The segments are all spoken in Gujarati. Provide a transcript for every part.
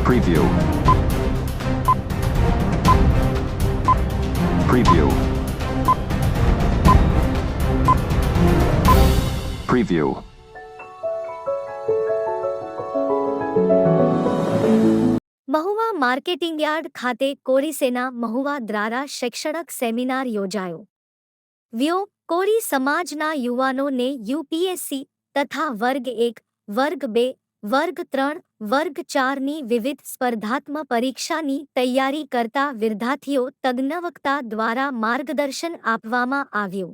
Preview. Preview. Preview. Mahuva marketing yard ખાતે કોરીસેના મહુવા દ્વારા શૈક્ષણિક સેમિનાર યોજાયો. વ્યો કોરી સમાજના યુવાનોને યુપીએસસી તથા વર્ગ 1, વર્ગ 2, વર્ગ 3, વર્ગ 4ની વિવિધ સ્પર્ધાત્મક પરીક્ષાની તૈયારી કરતા વિદ્યાર્થીઓ તજ્ઞવક્તા દ્વારા માર્ગદર્શન આપવામાં આવ્યું.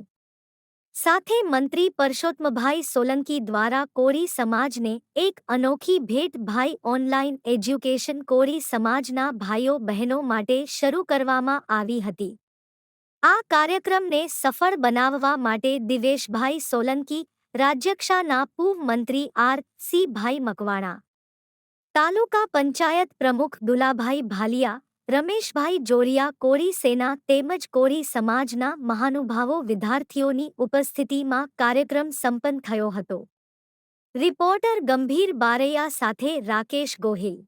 સાથે મંત્રી પરસોત્તમભાઈ સોલંકી દ્વારા કોરી સમાજને એક અનોખી ભેટ ભાઈ ઓનલાઈન એજ્યુકેશન કોરી સમાજના ભાઈઓ બહેનો માટે શરૂ કરવામાં આવી હતી. આ કાર્યક્રમને સફળ બનાવવા માટે દિવેશભાઈ સોલંકી, રાજ્યકક્ષાના પૂર્વ મંત્રી આર.સી. ભાઈ મકવાણા, તાલુકા પંચાયત પ્રમુખ દુલાભાઈ ભાલિયા, રમેશભાઈ જોરિયા કોરી સેના તેમજ કોરી સમાજના મહાનુભાવો વિદ્યાર્થીઓની ઉપસ્થિતિમાં કાર્યક્રમ સંપન્ન થયો હતો. રિપોર્ટર ગંભીર બારૈયા સાથે રાકેશ ગોહિલ.